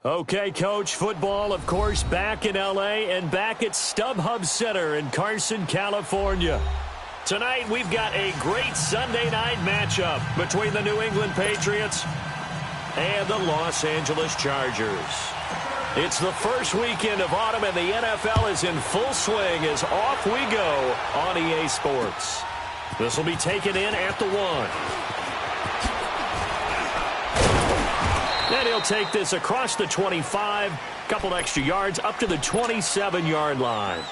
Okay, Coach, football, of course, back in L.A. and back at StubHub Center in Carson, California. Tonight, we've got a great Sunday night matchup between the New England Patriots and the Los Angeles Chargers. It's the first weekend of autumn, and the NFL is in full swing as off we go on EA Sports. This will be taken in at the 1. And he'll take this across the 25, couple extra yards, up to the 27-yard line.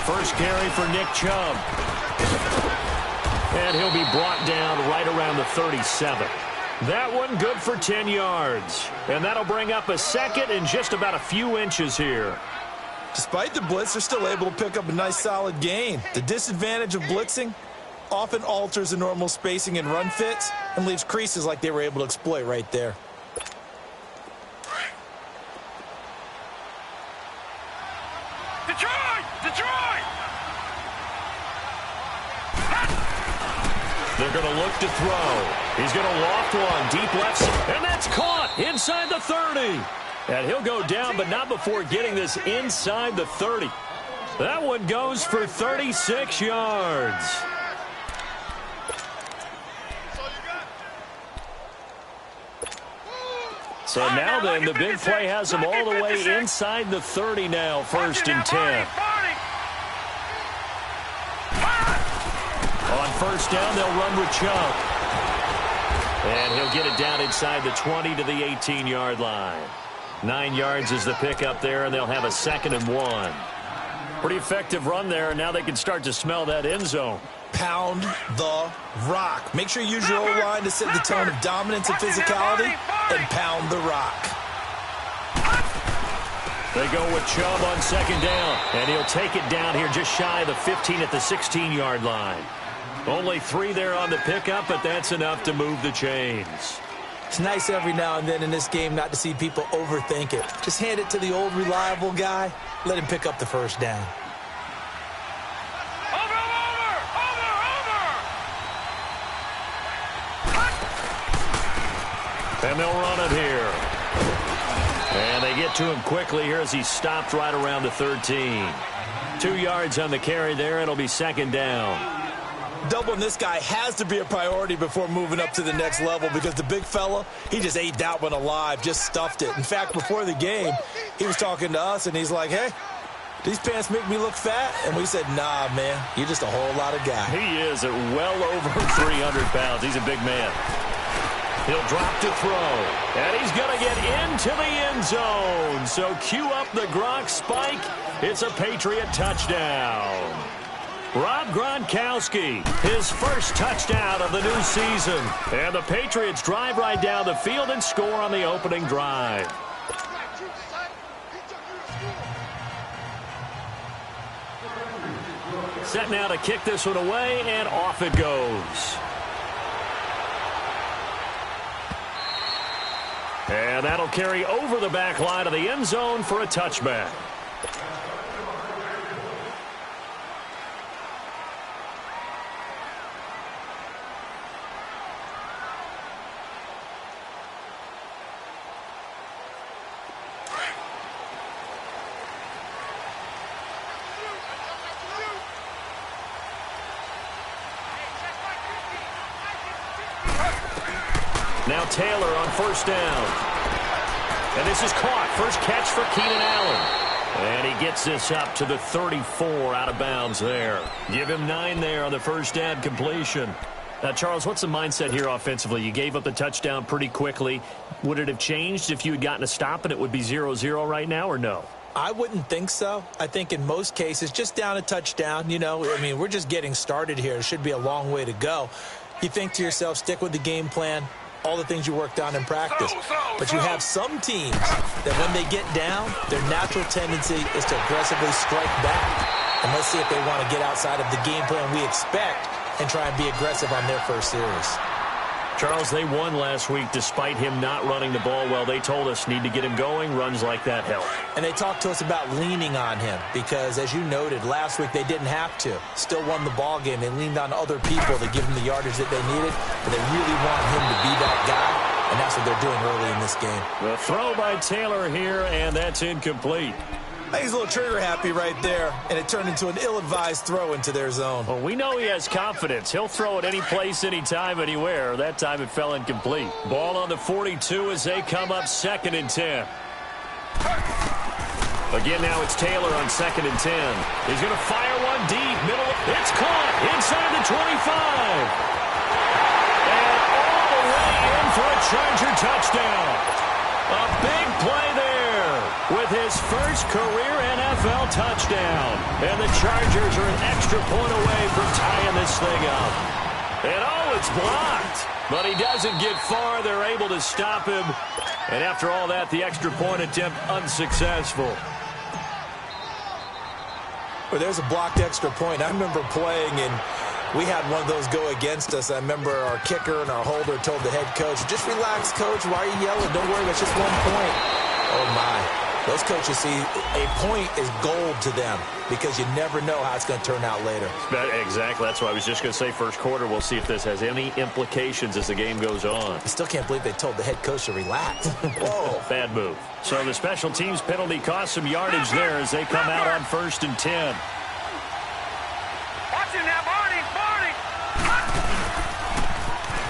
First carry for Nick Chubb. And he'll be brought down right around the 37. That one good for 10 yards. And that'll bring up a second and just about a few inches here. Despite the blitz, they're still able to pick up a nice solid gain. The disadvantage of blitzing often alters the normal spacing and run fits and leaves creases like they were able to exploit right there. Detroit! They're going to look to throw. He's going to loft one deep left, and that's caught inside the 30. And he'll go down, but not before getting this inside the 30. That one goes for 36 yards. So now then, the big play has him all the way inside the 30 now, 1st and 10. On 1st down, they'll run with Chubb. And he'll get it down inside the 20 to the 18-yard line. 9 yards is the pickup there, and they'll have a 2nd and 1. Pretty effective run there, and now they can start to smell that end zone. Pound the rock. Make sure you use your O-line to set the tone of dominance and physicality, and pound the rock. They go with Chubb on 2nd down, and he'll take it down here just shy of the 15 at the 16-yard line. Only 3 there on the pickup, but that's enough to move the chains. It's nice every now and then in this game not to see people overthink it. Just hand it to the old reliable guy. Let him pick up the 1st down. And they'll run it here. And they get to him quickly here as he stopped right around the 13. 2 yards on the carry there. It'll be 2nd down. Doubling this guy has to be a priority before moving up to the next level because the big fella, he just ate that one alive, just stuffed it. In fact, before the game, he was talking to us, and he's like, hey, these pants make me look fat? And we said, nah, man, you're just a whole lot of guy. He is at well over 300 pounds. He's a big man. He'll drop to throw, and he's going to get into the end zone. So cue up the Gronk spike. It's a Patriot touchdown. Rob Gronkowski, his first touchdown of the new season. And the Patriots drive right down the field and score on the opening drive. Set now to kick this one away, and off it goes. And that'll carry over the back line of the end zone for a touchback. Now Taylor on 1st down. And this is caught. First catch for Keenan Allen. And he gets this up to the 34 out of bounds there. Give him 9 there on the 1st down completion. Now, Charles, what's the mindset here offensively? You gave up the touchdown pretty quickly. Would it have changed if you had gotten a stop and it would be 0-0 right now, or no? I wouldn't think so. I think in most cases, just down a touchdown, you know, I mean, we're just getting started here. It should be a long way to go. You think to yourself, stick with the game plan, all the things you worked on in practice. But you have some teams that when they get down, their natural tendency is to aggressively strike back. And let's see if they want to get outside of the game plan we expect and try and be aggressive on their first series. Charles, they won last week despite him not running the ball well. They told us need to get him going. Runs like that help. And they talked to us about leaning on him because, as you noted, last week they didn't have to. Still won the ball game. They leaned on other people to give him the yardage that they needed, but they really want him to be that guy, and that's what they're doing early in this game. The throw by Taylor here, and that's incomplete. I think he's a little trigger happy right there, and it turned into an ill-advised throw into their zone. Well, we know he has confidence. He'll throw it any place, anytime, anywhere. That time it fell incomplete. Ball on the 42 as they come up 2nd and 10. Again, now it's Taylor on 2nd and 10. He's going to fire one deep, middle. It's caught inside the 25. And all the way in for a Charger touchdown. A big play there with his first career NFL touchdown. And the Chargers are an extra point away from tying this thing up. And oh, it's blocked. But he doesn't get far. They're able to stop him. And after all that, the extra point attempt unsuccessful. Well, there's a blocked extra point. I remember playing, and we had one of those go against us. I remember our kicker and our holder told the head coach, just relax, coach. Why are you yelling? Don't worry, it's just 1 point. Oh, my. Those coaches see a point is gold to them because you never know how it's going to turn out later. Exactly. That's what I was just going to say. First quarter, we'll see if this has any implications as the game goes on. I still can't believe they told the head coach to relax. Whoa. Bad move. So the special teams penalty cost some yardage there as they come out on 1st and 10.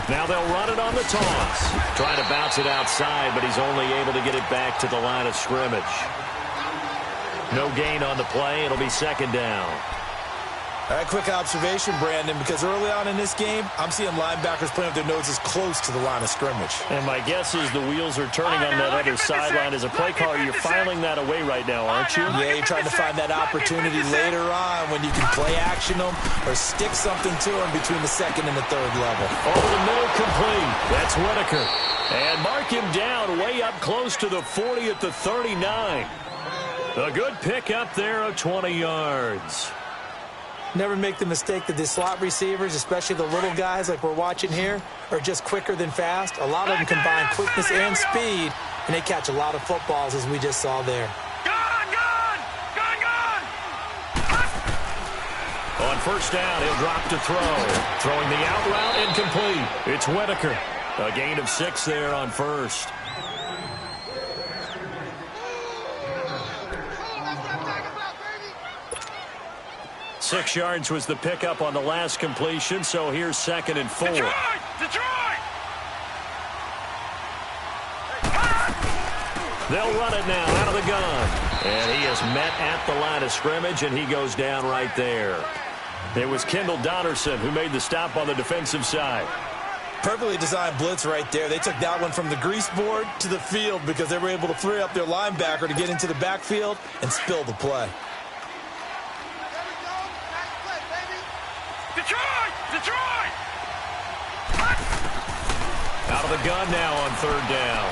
Now they'll run it on the toss. Trying to bounce it outside, but he's only able to get it back to the line of scrimmage. No gain on the play. It'll be 2nd down. All right, quick observation, Brandon, because early on in this game, I'm seeing linebackers playing with their noses close to the line of scrimmage. And my guess is the wheels are turning on that other sideline. As a play caller, you're filing that away right now, aren't you? Yeah, you're trying to find that opportunity later on when you can play action them or stick something to them between the 2nd and the 3rd level. Over the middle, complete. That's Whitaker. And mark him down way up close to the 40 at the 39. A good pick up there of 20 yards. Never make the mistake that the slot receivers, especially the little guys like we're watching here, are just quicker than fast. A lot of them combine quickness and speed, and they catch a lot of footballs, as we just saw there. On 1st down, he'll drop to throw. Throwing the out route, incomplete. It's Whitaker. A gain of 6 there on 1st. Six yards was the pickup on the last completion, so here's 2nd and 4. Detroit! They'll run it now out of the gun. And he is met at the line of scrimmage, and he goes down right there. It was Kendall Donnerson who made the stop on the defensive side. Perfectly designed blitz right there. They took that one from the grease board to the field because they were able to free up their linebacker to get into the backfield and spill the play. Detroit! Out of the gun now on 3rd down.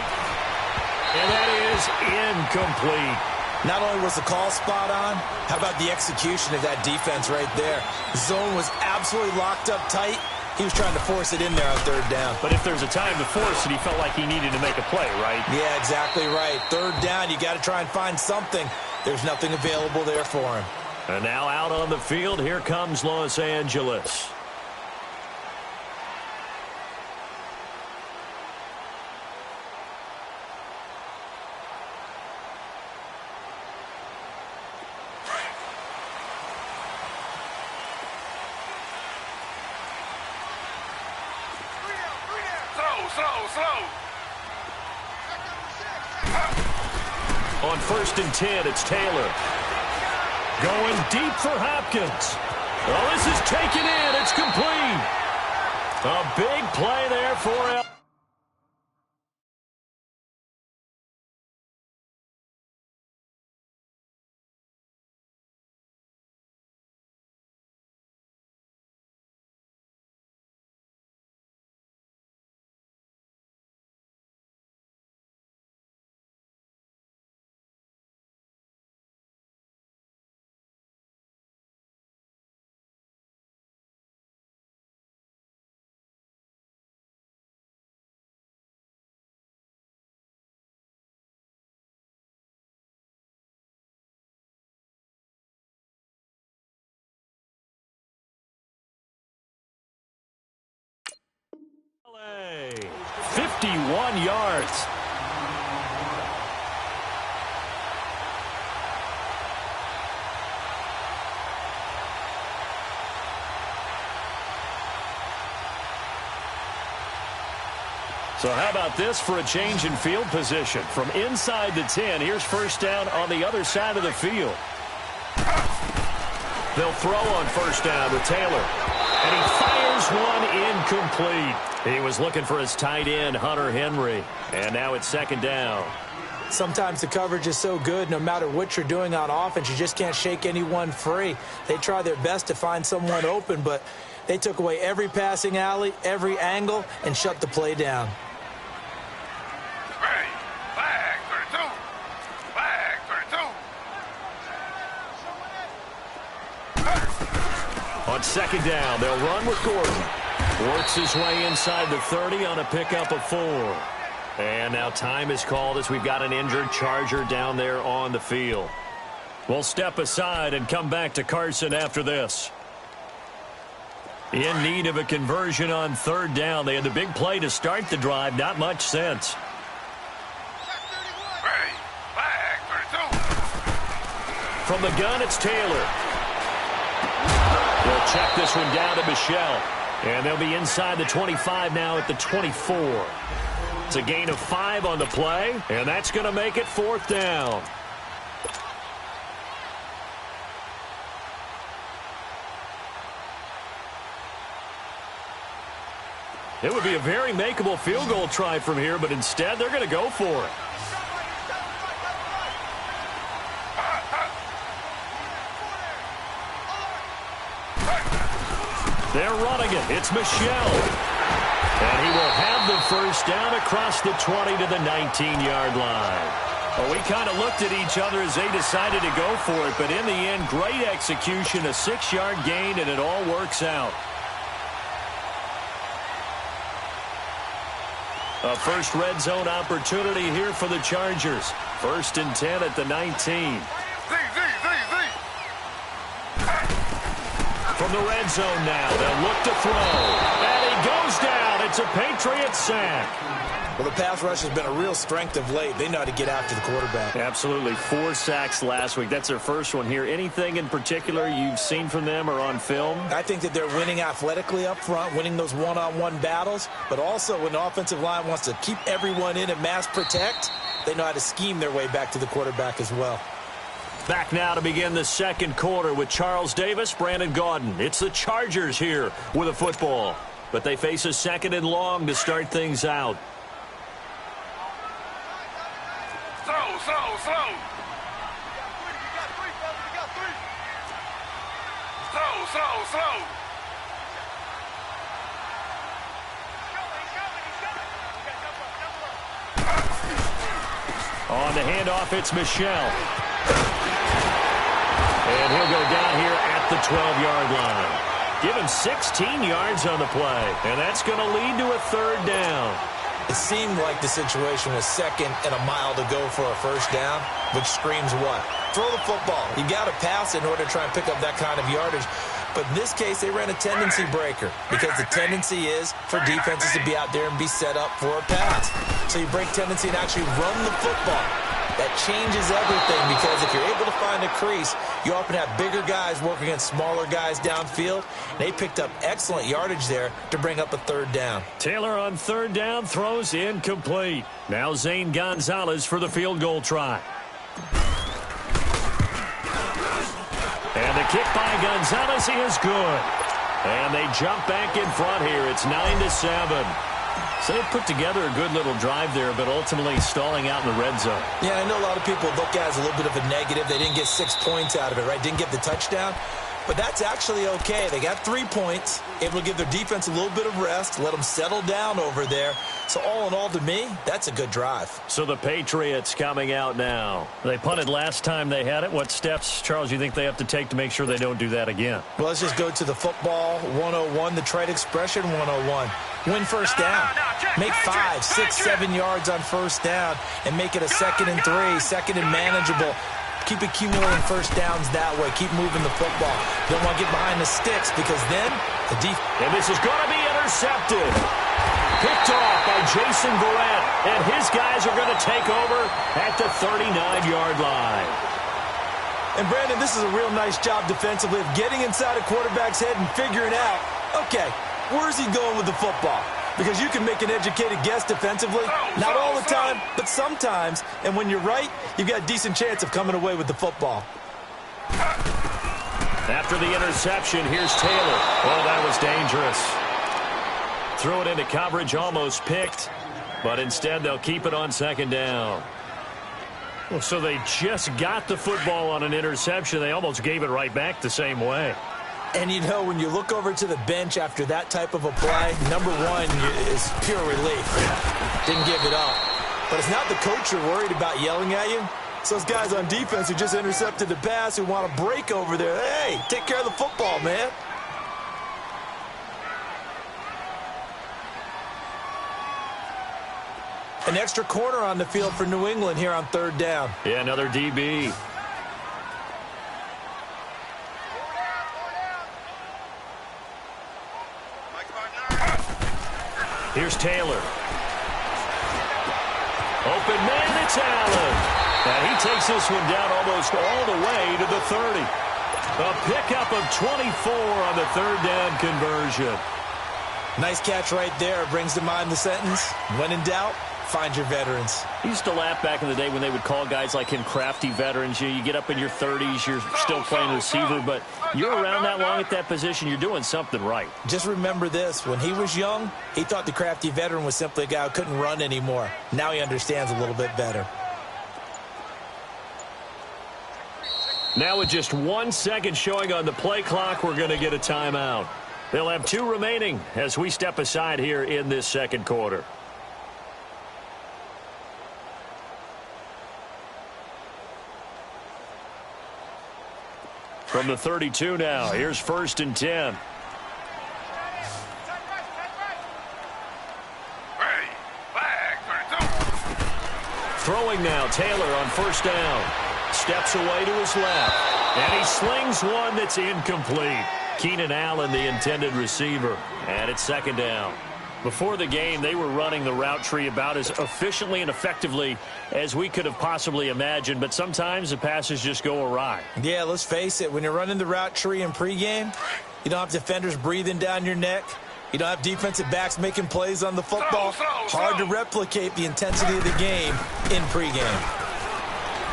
And that is incomplete. Not only was the call spot on, how about the execution of that defense right there? The zone was absolutely locked up tight. He was trying to force it in there on 3rd down. But if there's a time to force it, he felt like he needed to make a play, right? Yeah, exactly right. 3rd down, you got to try and find something. There's nothing available there for him. And now out on the field, here comes Los Angeles. Slow. On 1st and 10, it's Taylor. Going deep for Hopkins. Oh, this is taken in. It's complete. A big play there for 51 yards. So how about this for a change in field position? From inside the 10, here's first down on the other side of the field. They'll throw on first down with Taylor. And he fires one incomplete. He was looking for his tight end, Hunter Henry. And now it's second down. Sometimes the coverage is so good, no matter what you're doing on offense, you just can't shake anyone free. They try their best to find someone open, but they took away every passing alley, every angle, and shut the play down. Flag 32. Flag 32. On second down, they'll run with Gordon. Works his way inside the 30 on a pickup of 4. And now time is called as we've got an injured Charger down there on the field. We'll step aside and come back to Carson after this. In need of a conversion on third down. They had the big play to start the drive. Not much sense. Flag 32. From the gun, it's Taylor. They'll check this one down to Michelle. And they'll be inside the 25 now at the 24. It's a gain of 5 on the play, and that's going to make it fourth down. It would be a very makeable field goal try from here, but instead they're going to go for it. They're running it. It's Michelle. And he will have the first down across the 20 to the 19-yard line. Well, we kind of looked at each other as they decided to go for it, but in the end, great execution, a 6-yard gain, and it all works out. A first red zone opportunity here for the Chargers. 1st and 10 at the 19. From the red zone now, they'll look to throw. And he goes down. It's a Patriot sack. Well, the pass rush has been a real strength of late. They know how to get after the quarterback. Absolutely. 4 sacks last week. That's their first one here. Anything in particular you've seen from them or on film? I think that they're winning athletically up front, winning those one-on-one battles, but also when the offensive line wants to keep everyone in and mass protect, they know how to scheme their way back to the quarterback as well. Back now to begin the second quarter with Charles Davis, Brandon Gaudin. It's the Chargers here with a football, but they face a 2nd and long to start things out. Slow. On the handoff, it's Michelle. And he'll go down here at the 12-yard line. Give him 16 yards on the play, and that's going to lead to a 3rd down. It seemed like the situation was 2nd and a mile to go for a first down, which screams what? Throw the football. You got to pass in order to try and pick up that kind of yardage. But in this case, they ran a tendency breaker because the tendency is for defenses to be out there and be set up for a pass. So you break tendency and actually run the football. That changes everything because if you're able to find a crease, you often have bigger guys working against smaller guys downfield. They picked up excellent yardage there to bring up a 3rd down. Taylor on 3rd down throws incomplete. Now Zane Gonzalez for the field goal try. And the kick by Gonzalez is good. And they jump back in front here. It's 9-7. So they put together a good little drive there, but ultimately stalling out in the red zone. Yeah, I know a lot of people look at it as a little bit of a negative. They didn't get 6 points out of it, right? Didn't get the touchdown. But that's actually okay. They got 3 points, able to give their defense a little bit of rest, let them settle down over there. So all in all, to me, that's a good drive. So the Patriots coming out now. They punted last time they had it. What steps, Charles, you think they have to take to make sure they don't do that again? Well, let's just go to the football 101, the trade expression 101. Win first down. Make 5, 6, 7 yards on first down and make it a 2nd and 3, 2nd and manageable. Keep accumulating first downs that way. Keep moving the football. You don't want to get behind the sticks because then the defense. And this is going to be intercepted. Picked off by Jason Verrett, and his guys are going to take over at the 39-yard line. And, Brandon, this is a real nice job defensively of getting inside a quarterback's head and figuring out, okay, where's he going with the football? Because you can make an educated guess defensively. Not all the time, but sometimes. And when you're right, you've got a decent chance of coming away with the football. After the interception, here's Taylor. Oh, that was dangerous. Threw it into coverage, almost picked. But instead, they'll keep it on second down. Well, so they just got the football on an interception. They almost gave it right back the same way. And, you know, when you look over to the bench after that type of a play, number one is pure relief. Didn't give it up. But it's not the coach you're worried about yelling at you. It's those guys on defense who just intercepted the pass who want to break over there. Hey, take care of the football, man. An extra corner on the field for New England here on third down. Yeah, another DB. Here's Taylor. Open man, it's Allen. And he takes this one down almost all the way to the 30. A pickup of 24 on the third down conversion. Nice catch right there. Brings to mind the sentence, when in doubt, find your veterans. I used to laugh back in the day when they would call guys like him crafty veterans. You get up in your 30s, you're still playing receiver, but you're around that long at that position, you're doing something right. Just remember this. When he was young, he thought the crafty veteran was simply a guy who couldn't run anymore. Now he understands a little bit better. Now with just 1 second showing on the play clock, we're going to get a timeout. They'll have 2 remaining as we step aside here in this second quarter. From the 32 now, here's 1st and 10. Throwing now, Taylor on 1st down. Steps away to his left. And he slings one that's incomplete. Keenan Allen, the intended receiver. And it's 2nd down. Before the game, they were running the route tree about as efficiently and effectively as we could have possibly imagined, but sometimes the passes just go awry. Yeah, let's face it. When you're running the route tree in pregame, you don't have defenders breathing down your neck. You don't have defensive backs making plays on the football. Hard to replicate the intensity of the game in pregame.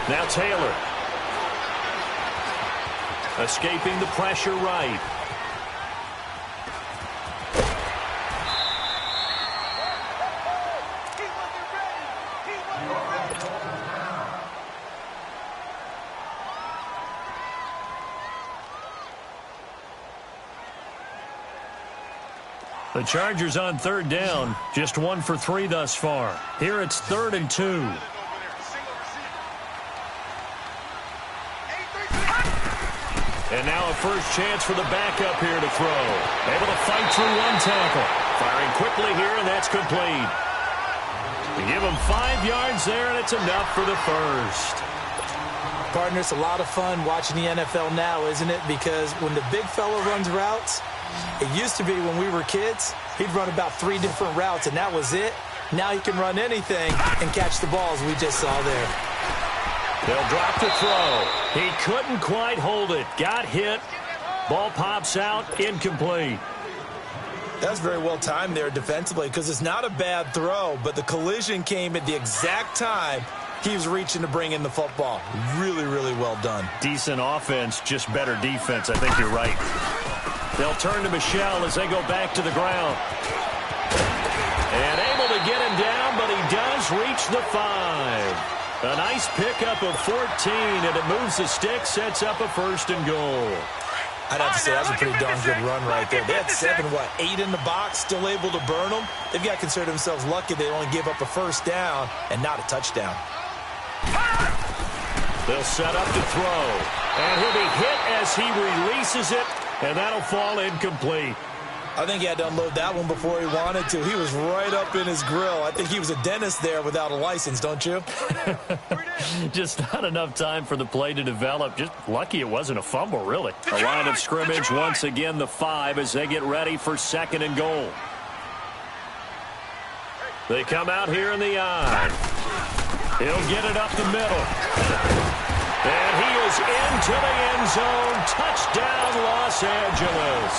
Now Taylor. Escaping the pressure right. The Chargers on 3rd down, just 1 for 3 thus far. Here it's 3rd and 2. And now a first chance for the backup here to throw. Able to fight through 1 tackle. Firing quickly here, and that's complete. You give him 5 yards there, and it's enough for the first. Partner, it's a lot of fun watching the NFL now, isn't it? Because when the big fella runs routes, it used to be when we were kids, he'd run about 3 different routes, and that was it. Now he can run anything and catch the balls we just saw there. They'll drop the throw. He couldn't quite hold it. Got hit. Ball pops out. Incomplete. That's very well timed there defensively because it's not a bad throw, but the collision came at the exact time he was reaching to bring in the football. Really, really well done. Decent offense, just better defense. I think you're right. They'll turn to Michel as they go back to the ground. And able to get him down, but he does reach the 5. A nice pickup of 14, and it moves the stick, sets up a 1st and goal. I'd have to say that was a pretty darn good run right there. They had 8 in the box, still able to burn them. They've got to consider themselves lucky they only gave up a 1st down and not a touchdown. They'll set up to throw, and he'll be hit as he releases it, and that'll fall incomplete. I think he had to unload that one before he wanted to. He was right up in his grill. I think he was a dentist there without a license, don't you? Just not enough time for the play to develop. Just lucky it wasn't a fumble, really. A line of scrimmage, once again the 5 as they get ready for 2nd and goal. They come out here in the I. He'll get it up the middle. And he is into the end zone. Touchdown, Los Angeles.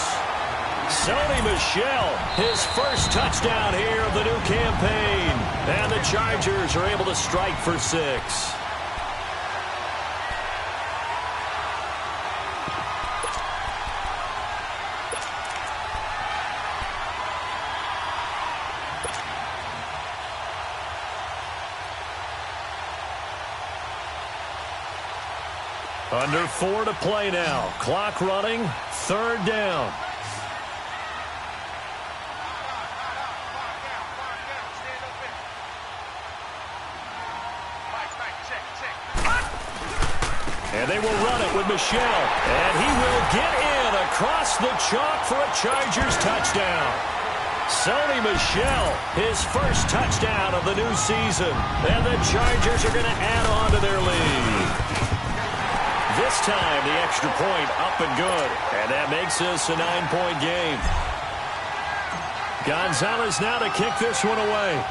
Sony Michel, his first touchdown here of the new campaign. And the Chargers are able to strike for 6. Under 4 to play now. Clock running. 3rd down. And they will run it with Michel. And he will get in across the chalk for a Chargers touchdown. Sony Michel, his first touchdown of the new season. And the Chargers are going to add on to their lead. This time, the extra point up and good. And that makes this a 9-point game. Gonzalez now to kick this one away.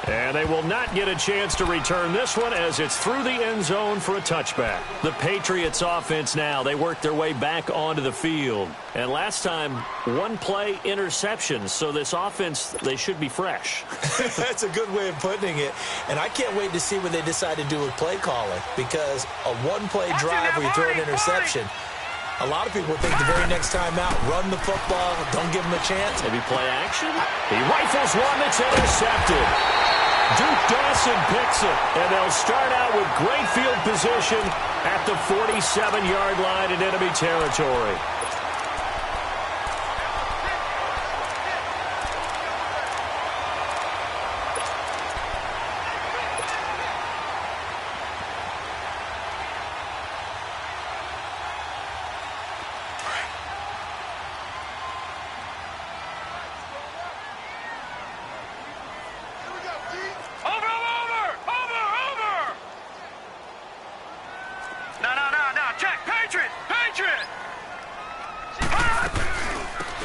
And they will not get a chance to return this one as it's through the end zone for a touchback. The Patriots offense now, they work their way back onto the field. And last time, 1-play interceptions. So this offense, they should be fresh. That's a good way of putting it. And I can't wait to see what they decide to do with play calling. Because a 1-play drive where you throw an interception, a lot of people think the very next time out, run the football, don't give them a chance. Maybe play action? He rifles one that's intercepted. Duke Dawson picks it, and they'll start out with great field position at the 47-yard line in enemy territory.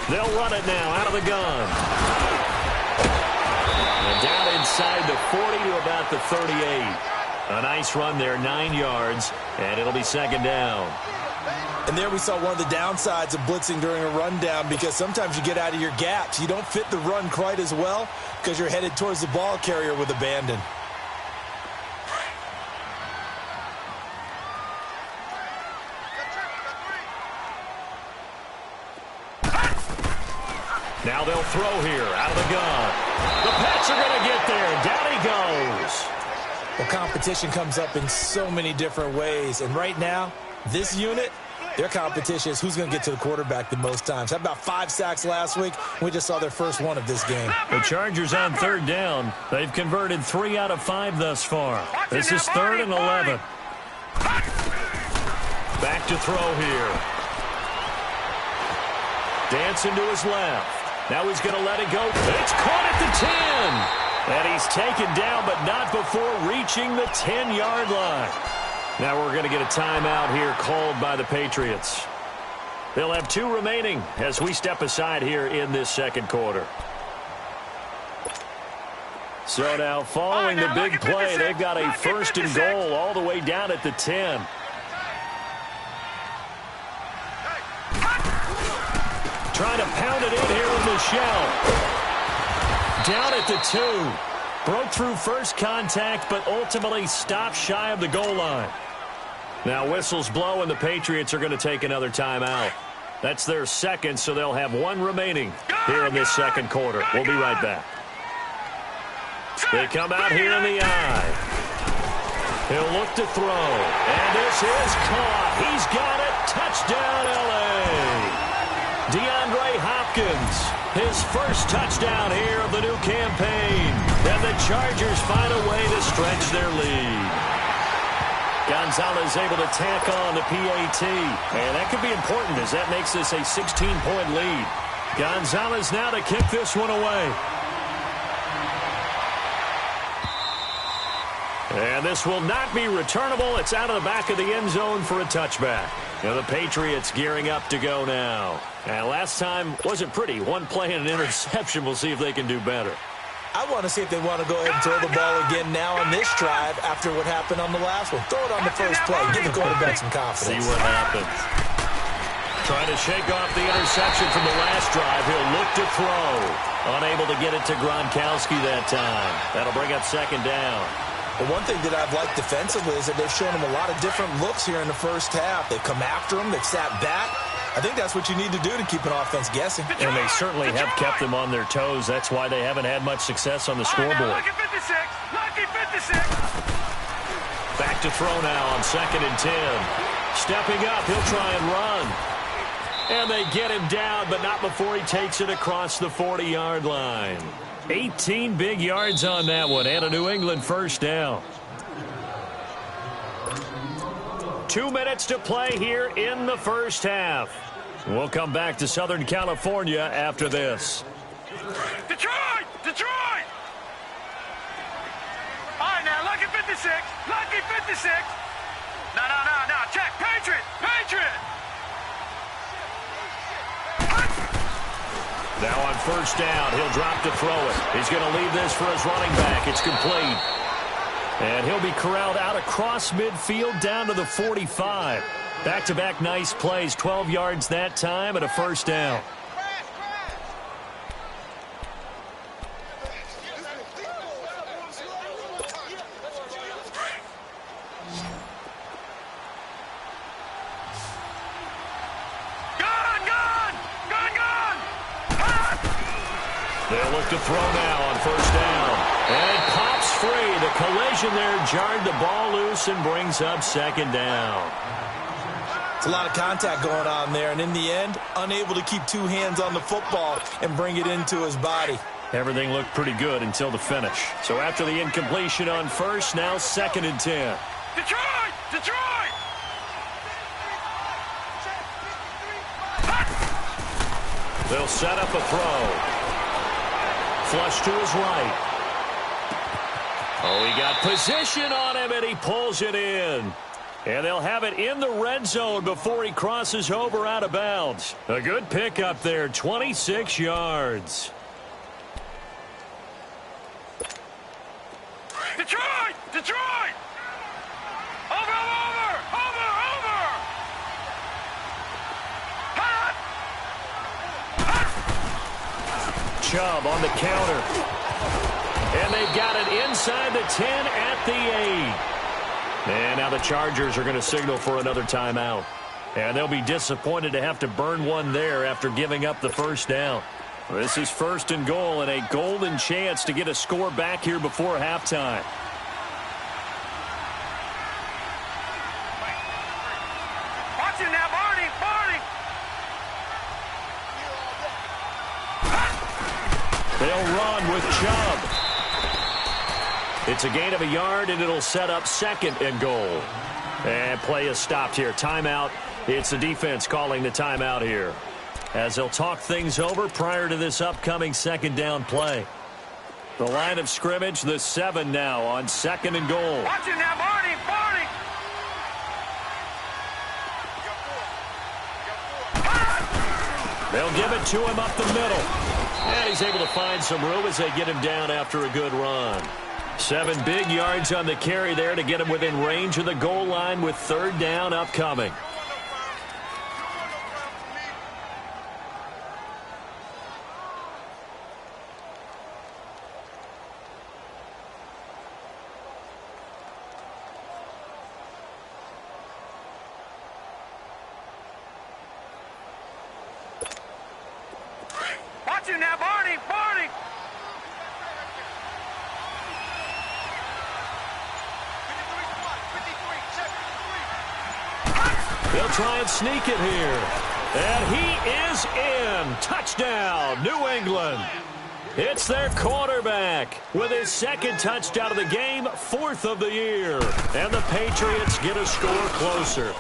They'll run it now out of the gun. And down inside the 40 to about the 38. A nice run there, 9 yards, and it'll be 2nd down. And there we saw one of the downsides of blitzing during a rundown, because sometimes you get out of your gaps. You don't fit the run quite as well because you're headed towards the ball carrier with abandon. Now they'll throw here out of the gun. The Pats are going to get there. Down he goes. Well, competition comes up in so many different ways. And right now, this unit, their competition is who's going to get to the quarterback the most times. How about 5 sacks last week? We just saw their first one of this game. The Chargers on 3rd down. They've converted 3 out of 5 thus far. This is 3rd and 11. Back to throw here. Dancing to his left. Now he's going to let it go. It's caught at the 10. And he's taken down, but not before reaching the 10-yard line. Now we're going to get a timeout here called by the Patriots. They'll have 2 remaining as we step aside here in this 2nd quarter. So now following the big play, they've got a 1st and goal all the way down at the 10. Trying to pound it in here with Michel. Down at the 2. Broke through first contact, but ultimately stopped shy of the goal line. Now whistles blow, and the Patriots are going to take another timeout. That's their 2nd, so they'll have 1 remaining here in this 2nd quarter. We'll be right back. They come out here in the I. He'll look to throw. And this is caught. He's got it. Touchdown, L.A. DeAndre Hopkins, his first touchdown here of the new campaign. And the Chargers find a way to stretch their lead. Gonzalez able to tack on the PAT. And that could be important as that makes this a 16-point lead. Gonzalez now to kick this one away. And this will not be returnable. It's out of the back of the end zone for a touchback. The Patriots gearing up to go now. And last time wasn't pretty. One play and an interception. We'll see if they can do better. I want to see if they want to go ahead and throw the ball again now on this drive after what happened on the last one. Throw it on the first play. Give the quarterback some confidence. See what happens. Trying to shake off the interception from the last drive. He'll look to throw. Unable to get it to Gronkowski that time. That'll bring up second down. Well, one thing that I've liked defensively is that they've shown him a lot of different looks here in the first half. They've come after him. They've sat back. I think that's what you need to do to keep an offense guessing. And they certainly have kept them on their toes. That's why they haven't had much success on the scoreboard. Lucky 56. Lucky 56. Back to throw now on 2nd and 10. Stepping up, he'll try and run. And they get him down, but not before he takes it across the 40-yard line. 18 big yards on that one, and a New England first down. 2 minutes to play here in the first half. We'll come back to Southern California after this. Detroit! Detroit! All right, now, lucky 56. Lucky 56. No. Check. Patriot! Patriot! Now on first down, he'll drop to throw it. He's going to leave this for his running back. It's complete. And he'll be corralled out across midfield down to the 45. Back-to-back nice plays, 12 yards that time and a first down. They'll look to throw now on first down. And it pops free. The collision there jarred the ball loose and brings up second down. It's a lot of contact going on there, and in the end, unable to keep two hands on the football and bring it into his body. Everything looked pretty good until the finish. So after the incompletion on first, now 2nd and 10. Detroit! Detroit! They'll set up a throw. Flush to his right. Oh, he got position on him, and he pulls it in. And they'll have it in the red zone before he crosses over out of bounds. A good pickup there, 26 yards. Detroit! Detroit! Over! Chubb on the counter. And they've got it inside the 10 at the 8. And now the Chargers are going to signal for another timeout. And they'll be disappointed to have to burn one there after giving up the first down. This is 1st and goal and a golden chance to get a score back here before halftime. Watch it now, Barney! They'll run with Chubb. It's a gain of a yard, and it'll set up 2nd and goal. And play is stopped here. Timeout. It's the defense calling the timeout here, as they'll talk things over prior to this upcoming 2nd down play. The line of scrimmage, the 7 now on 2nd and goal. Watch it now, Barney! They'll give it to him up the middle. And he's able to find some room as they get him down after a good run. 7 big yards on the carry there to get him within range of the goal line with 3rd down upcoming. Watch it now, Barney! They'll try and sneak it here. And he is in. Touchdown, New England. It's their quarterback with his 2nd touchdown of the game, 4th of the year. And the Patriots get a score closer.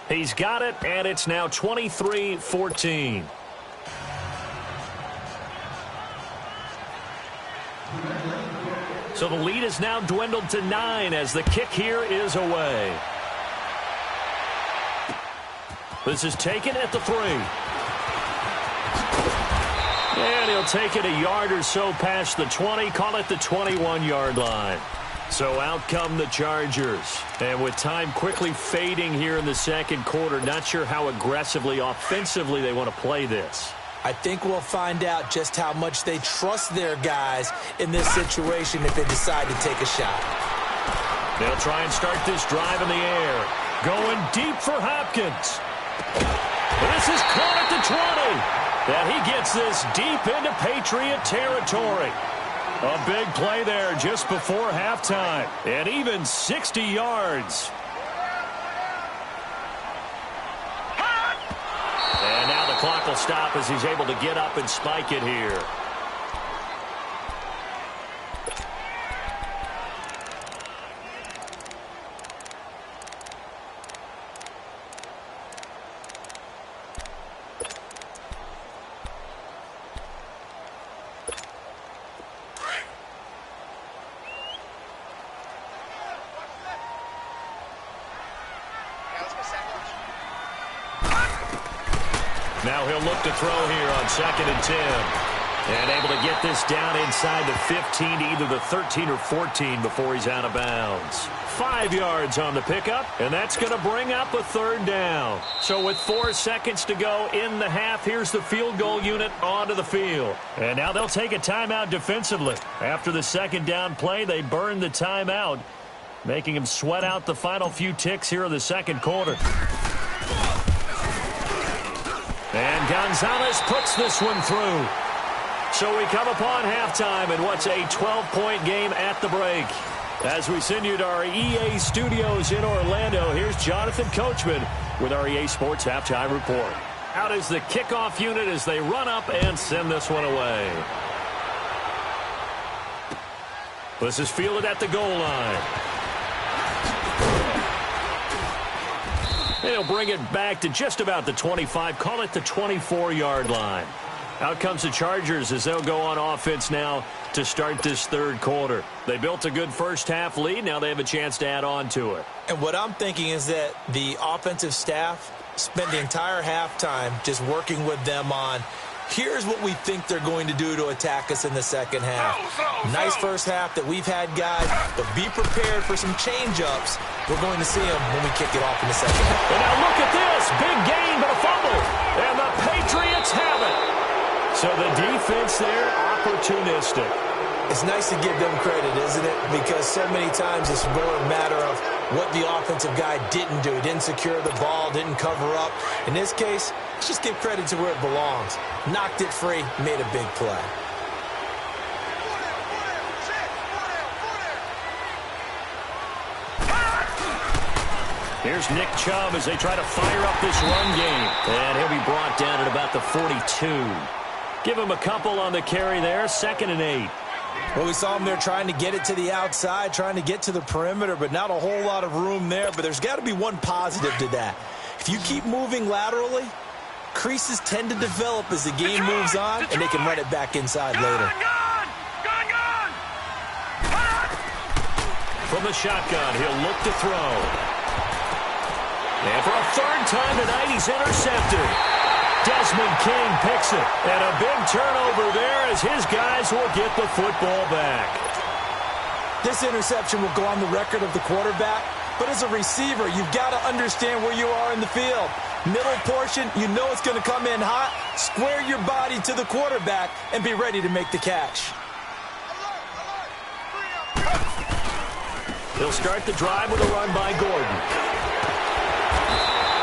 He's got it, and it's now 23-14. So the lead is now dwindled to 9 as the kick here is away. This is taken at the 3. And he'll take it a yard or so past the 20, call it the 21-yard line. So out come the Chargers. And with time quickly fading here in the second quarter, not sure how aggressively, offensively they want to play this. I think we'll find out just how much they trust their guys in this situation if they decide to take a shot. They'll try and start this drive in the air. Going deep for Hopkins. This is caught at the 20. And he gets this deep into Patriot territory. A big play there just before halftime. And even 60 yards. And now the clock will stop as he's able to get up and spike it here. Now he'll look to throw here on 2nd and 10. And able to get this down inside the 15 to either the 13 or 14 before he's out of bounds. 5 yards on the pickup, and that's going to bring up a 3rd down. So with 4 seconds to go in the half, here's the field goal unit onto the field. And now they'll take a timeout defensively. After the 2nd down play, they burn the timeout, making him sweat out the final few ticks here in the second quarter. And Gonzalez puts this one through. So we come upon halftime in what's a 12-point game at the break. As we send you to our EA studios in Orlando, here's Jonathan Coachman with our EA Sports Halftime Report. Out is the kickoff unit as they run up and send this one away. This is fielded at the goal line. And he'll bring it back to just about the 25, call it the 24-yard line. Out comes the Chargers as they'll go on offense now to start this third quarter. They built a good first-half lead. Now they have a chance to add on to it. And what I'm thinking is that the offensive staff spent the entire halftime just working with them on, here's what we think they're going to do to attack us in the second half. Nice first half that we've had, guys, but be prepared for some change-ups. We're going to see them when we kick it off in the second half. And now look at this. Big gain, but a fumble. And the Patriots have it. So the defense there, opportunistic. It's nice to give them credit, isn't it? Because so many times it's more a matter of what the offensive guy didn't do. He didn't secure the ball, didn't cover up. In this case, let's just give credit to where it belongs. Knocked it free, made a big play. Here's Nick Chubb as they try to fire up this run game. And he'll be brought down at about the 42. Give him a couple on the carry there, 2nd and 8. Well, we saw him there trying to get it to the outside, trying to get to the perimeter, but not a whole lot of room there. But there's got to be one positive to that. If you keep moving laterally, creases tend to develop as the game moves on, and they can run it back inside later. From the shotgun, he'll look to throw. And for a 3rd time tonight, he's intercepted. Desmond King picks it. And a big turnover there as his guys will get the football back. This interception will go on the record of the quarterback, but as a receiver, you've got to understand where you are in the field. Middle portion, you know it's going to come in hot. Square your body to the quarterback and be ready to make the catch. He'll start the drive with a run by Gordon.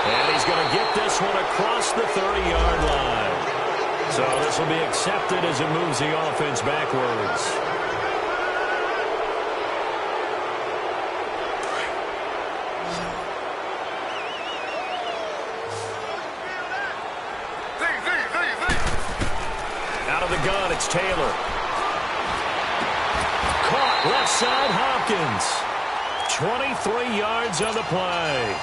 And he's going to get this one across the 30-yard line. So this will be accepted as it moves the offense backwards. Out of the gun, it's Taylor. Caught left side, Hopkins. 23 yards on the play.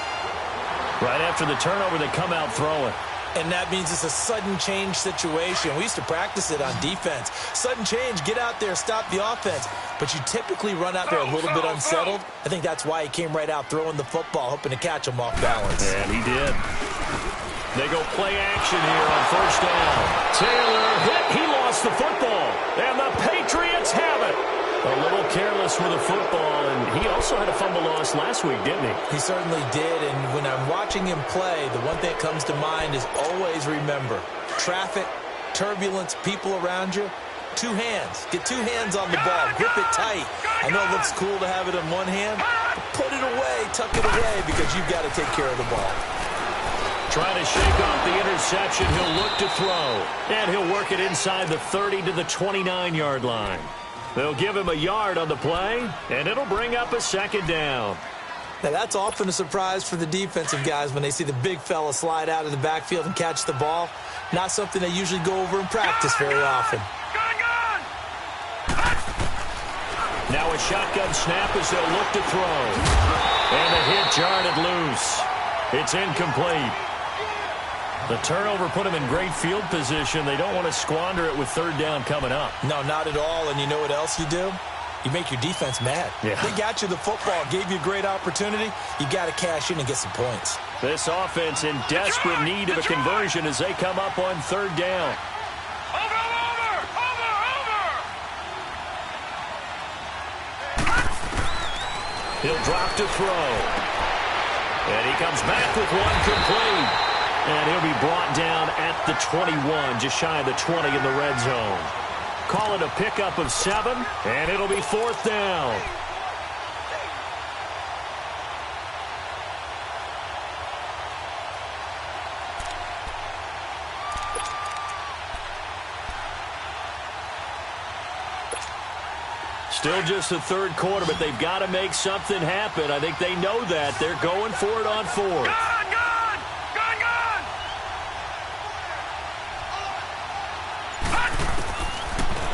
Right after the turnover, they come out throwing. And that means it's a sudden change situation. We used to practice it on defense. Sudden change, get out there, stop the offense. But you typically run out there a little bit unsettled. I think that's why he came right out throwing the football, hoping to catch him off balance. And he did. They go play action here on first down. Taylor hit. He lost the football. And the Patriots have it. A little careless with the football, and he also had a fumble loss last week, didn't he? He certainly did, and when I'm watching him play, the one thing that comes to mind is always remember, traffic, turbulence, people around you, two hands. Get two hands on the ball. Grip it tight. I know it looks cool to have it in one hand, but put it away, tuck it away, because you've got to take care of the ball. Trying to shake off the interception. He'll look to throw, and he'll work it inside the 30 to the 29-yard line. They'll give him a yard on the play, and it'll bring up a second down. Now, that's often a surprise for the defensive guys when they see the big fella slide out of the backfield and catch the ball. Not something they usually go over in practice very often. Now a shotgun snap as they'll look to throw. And a hit jarred it loose. It's incomplete. The turnover put him in great field position. They don't want to squander it with third down coming up. No, not at all. And you know what else you do? You make your defense mad. Yeah. They got you the football, gave you a great opportunity. You got to cash in and get some points. This offense in desperate need of a conversion as they come up on third down. Over! He'll drop to throw. And he comes back with one complete. And he'll be brought down at the 21, just shy of the 20 in the red zone. Call it a pickup of 7, and it'll be fourth down. Still just the third quarter, but they've got to make something happen. I think they know that. They're going for it on fourth.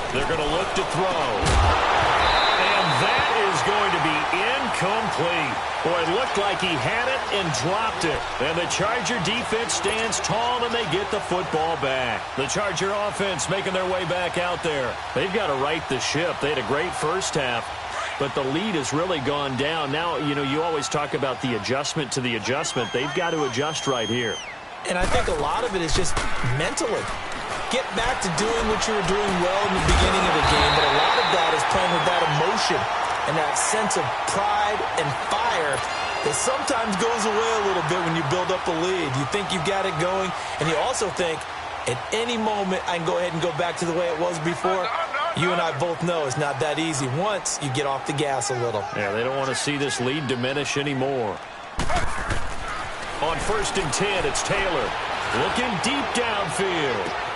They're going to look to throw. And that is going to be incomplete. Boy, it looked like he had it and dropped it. And the Charger defense stands tall and they get the football back. The Charger offense making their way back out there. They've got to right the ship. They had a great first half, but the lead has really gone down. Now, you know, you always talk about the adjustment to the adjustment. They've got to adjust right here. And I think a lot of it is just mentally. Get back to doing what you were doing well in the beginning of the game, but a lot of that is playing with that emotion and that sense of pride and fire that sometimes goes away a little bit when you build up a lead. You think you've got it going, and you also think at any moment I can go ahead and go back to the way it was before. You and I both know it's not that easy once you get off the gas a little. Yeah, they don't want to see this lead diminish anymore. On 1st and 10, it's Taylor looking deep downfield.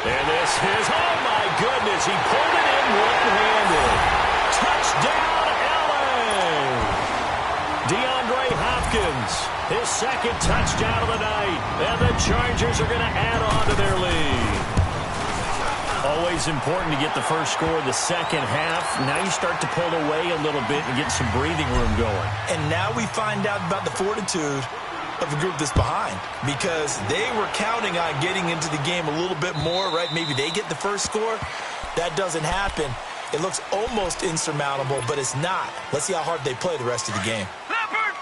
And this is, oh my goodness, he pulled it in one-handed. Touchdown, L.A. DeAndre Hopkins, his second touchdown of the night. And the Chargers are going to add on to their lead. Always important to get the first score of the second half. Now you start to pull away a little bit and get some breathing room going. And now we find out about the fortitude of the group that's behind, because they were counting on getting into the game a little bit more, right? Maybe they get the first score. That doesn't happen. It looks almost insurmountable, but it's not. Let's see how hard they play the rest of the game. Leopard!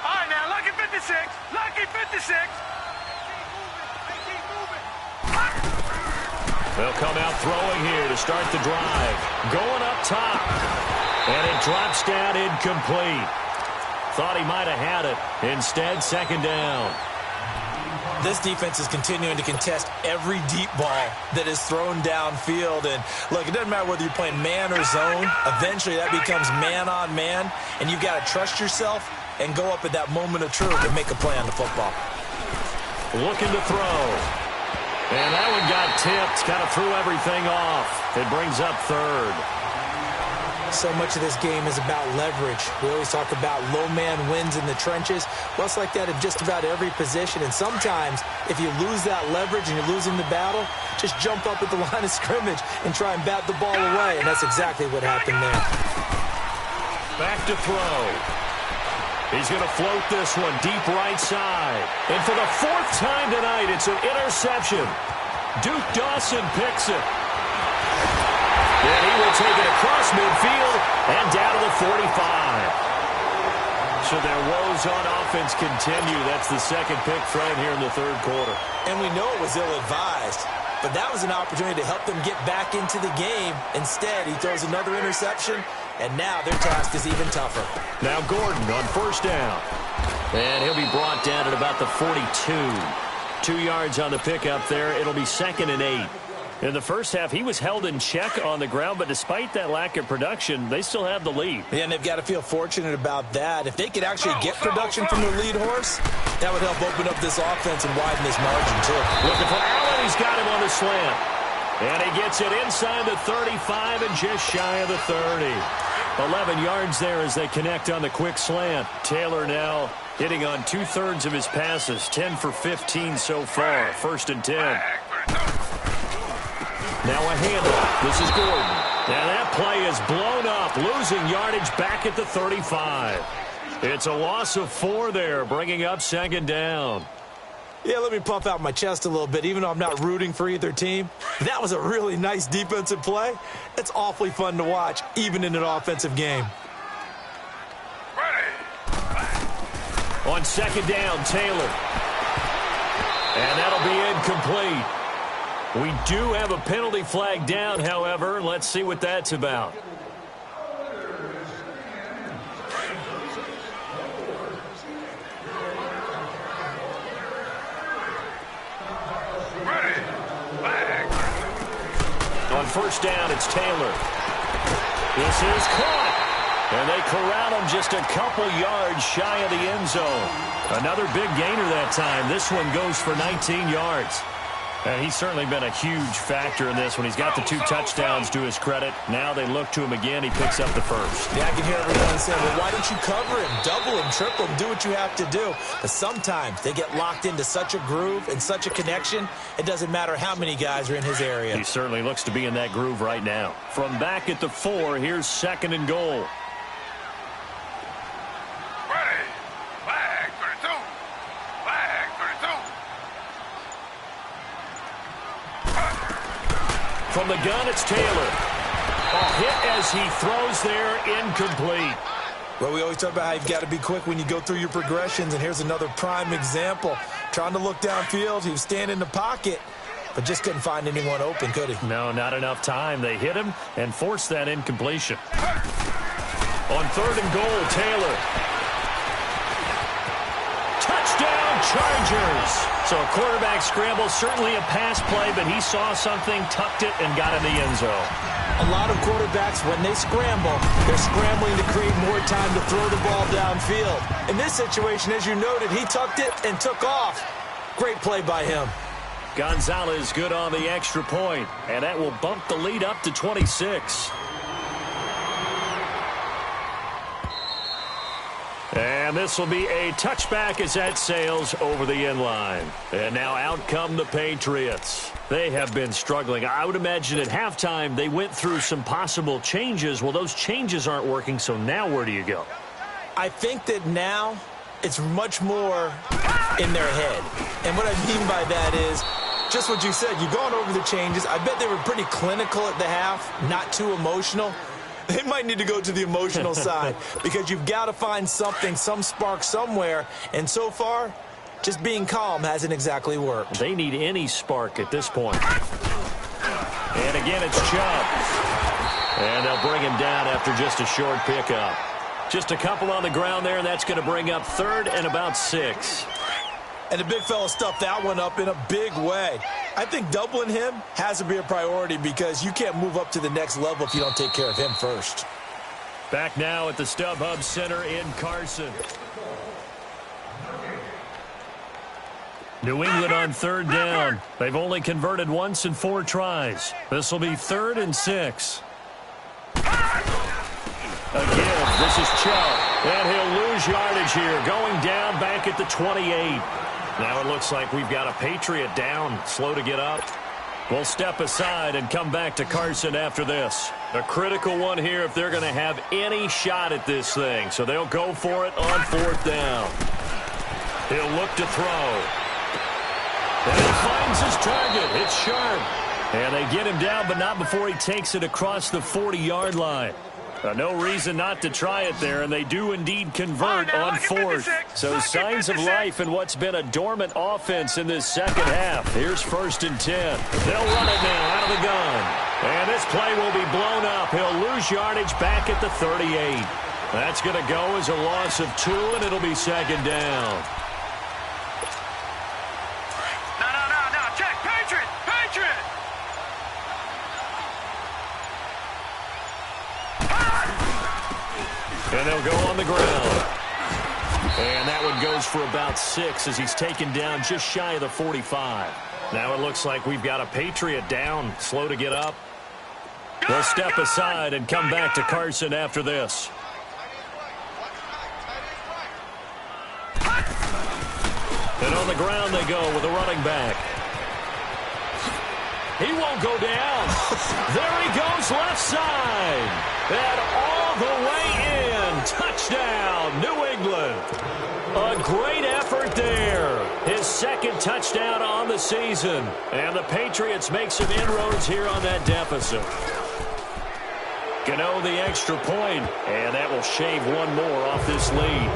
All right, now, lucky 56. Lucky 56. They'll come out throwing here to start the drive. Going up top. And it drops down incomplete. Thought he might have had it. Instead, second down. This defense is continuing to contest every deep ball that is thrown downfield. And, look, it doesn't matter whether you're playing man or zone. Eventually, that becomes man-on-man. And you've got to trust yourself and go up at that moment of truth and make a play on the football. Looking to throw. And that one got tipped. Kind of threw everything off. It brings up third. So much of this game is about leverage. We always talk about low man wins in the trenches. Well, it's like that in just about every position. And sometimes, if you lose that leverage and you're losing the battle, just jump up at the line of scrimmage and try and bat the ball away. And that's exactly what happened there. Back to throw. He's going to float this one deep right side. And for the fourth time tonight, it's an interception. Duke Dawson picks it. And he will take it across midfield and down to the 45. So their woes on offense continue. That's the second pick thrown here in the third quarter. And we know it was ill-advised, but that was an opportunity to help them get back into the game. Instead, he throws another interception, and now their task is even tougher. Now Gordon on first down. And he'll be brought down at about the 42. 2 yards on the pickup there. It'll be 2nd and 8. In the first half, he was held in check on the ground, but despite that lack of production, they still have the lead. Yeah, and they've got to feel fortunate about that. If they could actually get production from their lead horse, that would help open up this offense and widen this margin, too. Looking for Allen. He's got him on the slant. And he gets it inside the 35 and just shy of the 30. 11 yards there as they connect on the quick slant. Taylor now hitting on 2/3 of his passes, 10 for 15 so far. 1st and 10. Now a handoff. This is Gordon. Now that play is blown up, losing yardage back at the 35. It's a loss of 4 there, bringing up 2nd down. Yeah, let me puff out my chest a little bit, even though I'm not rooting for either team. That was a really nice defensive play. It's awfully fun to watch, even in an offensive game. On 2nd down, Taylor. And that'll be incomplete. We do have a penalty flag down, however. Let's see what that's about. On first down, it's Taylor. This is caught. And they corral him just a couple yards shy of the end zone. Another big gainer that time. This one goes for 19 yards. And he's certainly been a huge factor in this when he's got the 2 touchdowns to his credit. Now they look to him again. He picks up the first. Yeah, I can hear everyone saying, well, why don't you cover him, double him, triple him, do what you have to do. But sometimes they get locked into such a groove and such a connection, it doesn't matter how many guys are in his area. He certainly looks to be in that groove right now. From back at the 4, here's 2nd and goal. From the gun, it's Taylor. A hit as he throws there, incomplete. Well, we always talk about how you've got to be quick when you go through your progressions, and here's another prime example. Trying to look downfield, he was standing in the pocket, but just couldn't find anyone open, could he? No, not enough time. They hit him and forced that incompletion. On 3rd and goal, Taylor. Touchdown, Chargers! So a quarterback scramble, certainly a pass play, but he saw something, tucked it, and got in the end zone. A lot of quarterbacks, when they scramble, they're scrambling to create more time to throw the ball downfield. In this situation, as you noted, he tucked it and took off. Great play by him. Gonzalez good on the extra point, and that will bump the lead up to 26. And this will be a touchback as that sails over the end line. And now out come the Patriots. They have been struggling. I would imagine at halftime they went through some possible changes. Well, those changes aren't working, so now where do you go? I think that now it's much more in their head. And what I mean by that is just what you said. You've gone over the changes. I bet they were pretty clinical at the half, not too emotional. They might need to go to the emotional side because you've got to find something, some spark somewhere. And so far, just being calm hasn't exactly worked. They need any spark at this point. And again, it's Chubb. And they'll bring him down after just a short pickup. Just a couple on the ground there, and that's going to bring up 3rd and about 6. And the big fella stuffed that one up in a big way. I think doubling him has to be a priority because you can't move up to the next level if you don't take care of him first. Back now at the StubHub Center in Carson. New England on 3rd down. They've only converted once in 4 tries. This will be 3rd and 6. Again, this is Chubb. And he'll lose yardage here, going down back at the 28. Now it looks like we've got a Patriot down, slow to get up. We'll step aside and come back to Carson after this. A critical one here if they're going to have any shot at this thing. So they'll go for it on 4th down. He'll look to throw. And he finds his target. It's sharp. And they get him down, but not before he takes it across the 40-yard line. No reason not to try it there, and they do indeed convert on 4th. So signs of life in what's been a dormant offense in this second half. Here's 1st and 10. They'll run it now out of the gun. And this play will be blown up. He'll lose yardage back at the 38. That's going to go as a loss of 2, and it'll be 2nd down. No. Check. Patriot. And they'll go on the ground. And that one goes for about 6 as he's taken down just shy of the 45. Now it looks like we've got a Patriot down, slow to get up. They'll step aside and come back to Carson after this. And on the ground they go with a running back. He won't go down. There he goes left side. And all the way in. Touchdown, New England. A great effort there. His 2nd touchdown on the season. And the Patriots make some inroads here on that deficit. Gano the extra point, and that will shave one more off this lead.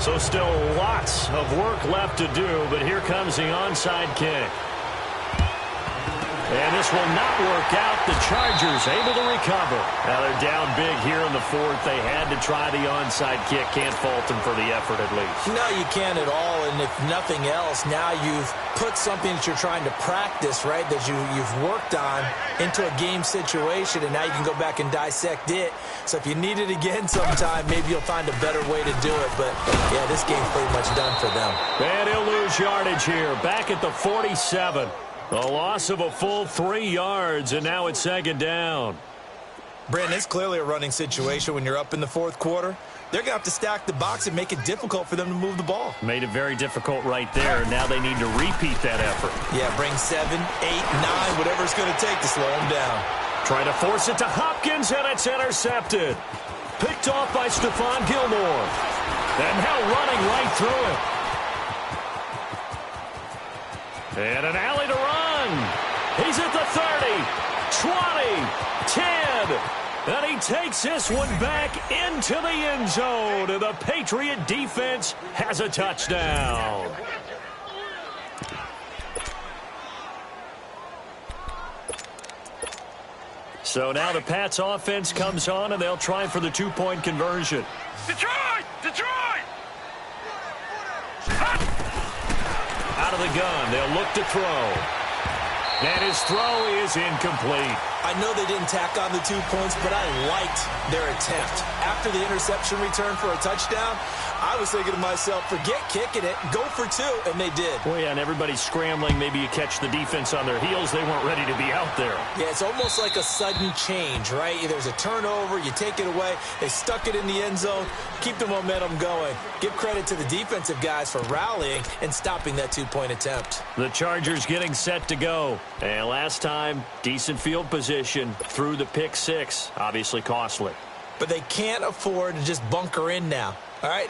So still lots of work left to do, but here comes the onside kick. And this will not work out. The Chargers able to recover. Now they're down big here in the 4th. They had to try the onside kick. Can't fault them for the effort at least. No, you can't at all. And if nothing else, now you've put something that you're trying to practice, right, that you've worked on into a game situation, and now you can go back and dissect it. So if you need it again sometime, maybe you'll find a better way to do it. But, yeah, this game's pretty much done for them. And he'll lose yardage here. Back at the 47. A loss of a full 3 yards, and now it's 2nd down. Brandon, it's clearly a running situation when you're up in the 4th quarter. They're going to have to stack the box and make it difficult for them to move the ball. Made it very difficult right there, and now they need to repeat that effort. Yeah, bring 7, 8, 9, whatever it's going to take to slow them down. Trying to force it to Hopkins, and it's intercepted. Picked off by Stephon Gilmore. And now running right through it. And an alley to run. He's at the 30, 20, 10. And he takes this one back into the end zone. And the Patriot defense has a touchdown. So now the Pats offense comes on, and they'll try for the 2-point conversion. Detroit! Out of the gun, they'll look to throw. And his throw is incomplete. I know they didn't tack on the 2 points, but I liked their attempt. After the interception return for a touchdown, I was thinking to myself, forget kicking it, go for 2, and they did. Well, yeah, and everybody's scrambling. Maybe you catch the defense on their heels. They weren't ready to be out there. Yeah, it's almost like a sudden change, right? There's a turnover, you take it away, they stuck it in the end zone, keep the momentum going. Give credit to the defensive guys for rallying and stopping that 2-point attempt. The Chargers getting set to go. And last time, decent field position through the pick 6. Obviously costly. But they can't afford to just bunker in now. All right,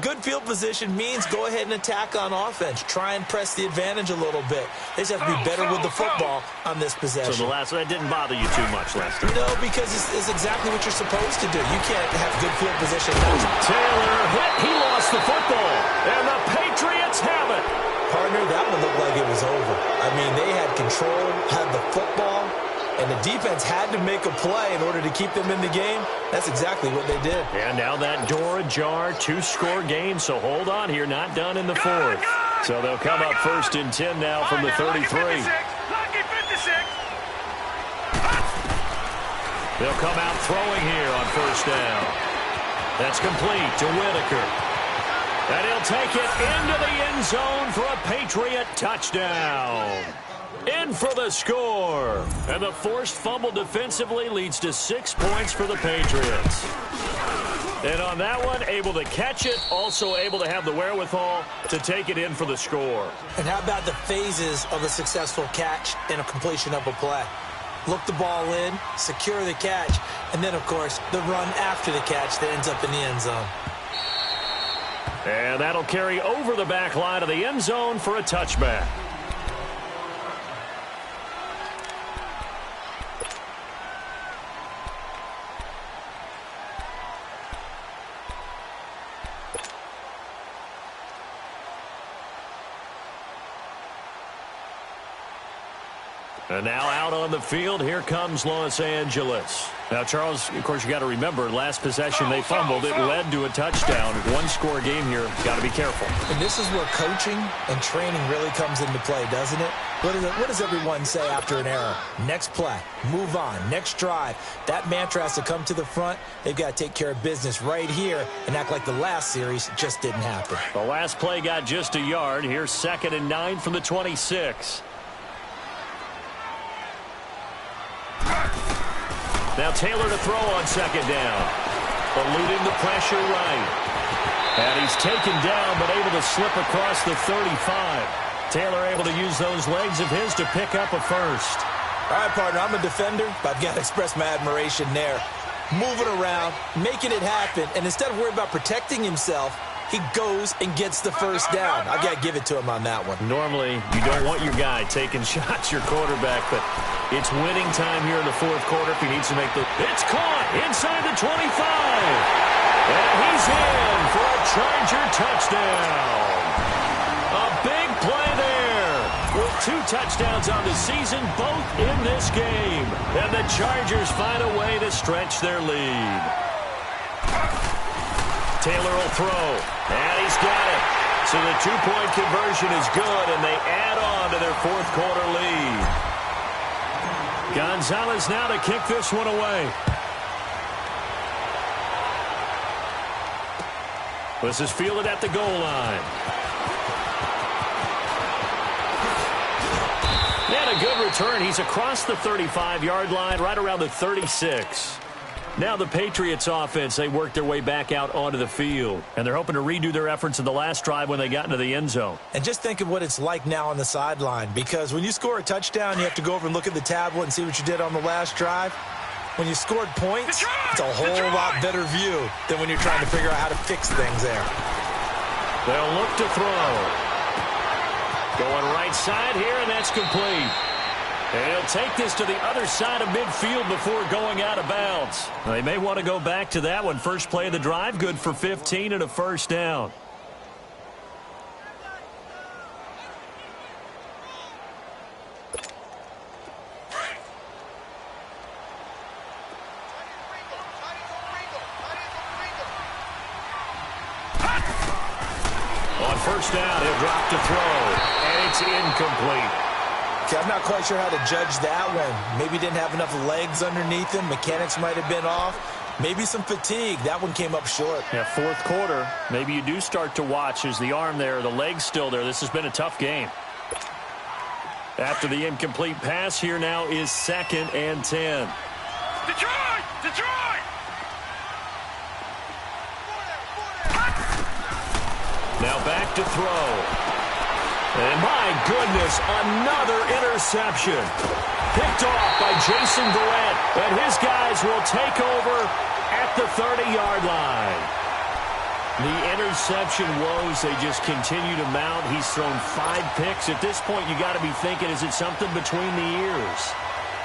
good field position means go ahead and attack on offense. Try and press the advantage a little bit. They just have to be better with the football on this possession. So that didn't bother you too much last time? No, because it's exactly what you're supposed to do. You can't have good field position. Taylor hit. He lost the football. And the Patriots have it. Partner, that one looked like it was over. I mean, they had control, had the football, and the defense had to make a play in order to keep them in the game. That's exactly what they did. And now that door ajar, 2-score game, so hold on here, not done in the 4th. So they'll come up 1st and 10 now from the 33. Lucky 56. They'll come out throwing here on 1st down. That's complete to Whitaker. And he'll take it into the end zone for a Patriot touchdown. In for the score. And the forced fumble defensively leads to 6 points for the Patriots. And on that one, able to catch it, also able to have the wherewithal to take it in for the score. And how about the phases of a successful catch and a completion of a play? Look the ball in, secure the catch, and then, of course, the run after the catch that ends up in the end zone. And that'll carry over the back line of the end zone for a touchback. And now out on the field, here comes Los Angeles. Now, Charles, of course, you got to remember, last possession they fumbled. It led to a touchdown. One-score game here. Got to be careful. And this is where coaching and training really comes into play, doesn't it? What does everyone say after an error? Next play, move on, next drive. That mantra has to come to the front. They've got to take care of business right here and act like the last series just didn't happen. The last play got just a yard. Here's 2nd and 9 from the 26. Now Taylor to throw on 2nd down. Eluding the pressure right. And he's taken down but able to slip across the 35. Taylor able to use those legs of his to pick up a first. All right, partner, I'm a defender, but I've got to express my admiration there. Moving around, making it happen, and instead of worrying about protecting himself, he goes and gets the first down. I've got to give it to him on that one. Normally, you don't want your guy taking shots, your quarterback, but it's winning time here in the 4th quarter if he needs to make the... It's caught inside the 25. And he's in for a Charger touchdown. A big play there with 2 touchdowns on the season, both in this game. And the Chargers find a way to stretch their lead. Taylor will throw, and he's got it. So the 2-point conversion is good, and they add on to their 4th quarter lead. Gonzalez now to kick this one away. This is fielded at the goal line. And a good return. He's across the 35-yard line, right around the 36. Now the Patriots offense, they work their way back out onto the field. And they're hoping to redo their efforts in the last drive when they got into the end zone. And just think of what it's like now on the sideline. Because when you score a touchdown, you have to go over and look at the tablet and see what you did on the last drive. When you scored points, it's a whole lot better view than when you're trying to figure out how to fix things there. They'll look to throw. Going right side here, and that's complete. And he'll take this to the other side of midfield before going out of bounds. They may want to go back to that one. First play of the drive, good for 15 and a first down. On first down, he'll drop to throw, and it's incomplete. I'm not quite sure how to judge that one. Maybe didn't have enough legs underneath him. Mechanics might have been off. Maybe some fatigue. That one came up short. Yeah, 4th quarter. Maybe you do start to watch. Is the arm there, the leg's still there? This has been a tough game. After the incomplete pass, here now is 2nd and 10. Detroit! Detroit! Now back to throw. And my goodness, another interception. Picked off by Jason Garrett, and his guys will take over at the 30-yard line. The interception woes, they just continue to mount. He's thrown 5 picks. At this point, you got to be thinking, is it something between the ears?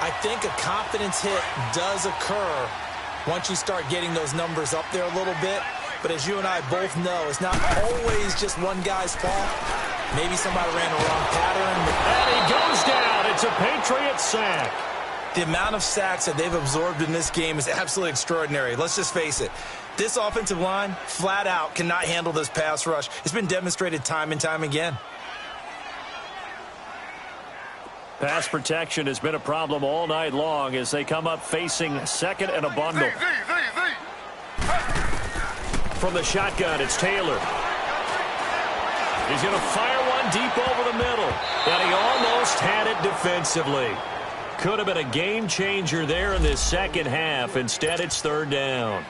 I think a confidence hit does occur once you start getting those numbers up there a little bit. But as you and I both know, it's not always just one guy's fault. Maybe somebody ran a wrong pattern. And he goes down. It's a Patriot sack. The amount of sacks that they've absorbed in this game is absolutely extraordinary. Let's just face it. This offensive line, flat out, cannot handle this pass rush. It's been demonstrated time and time again. Pass protection has been a problem all night long as they come up facing 2nd and a bundle. From the shotgun, it's Taylor. He's going to fire one one deep over the middle. And he almost had it defensively. Could have been a game changer there in this second half. Instead, it's third down.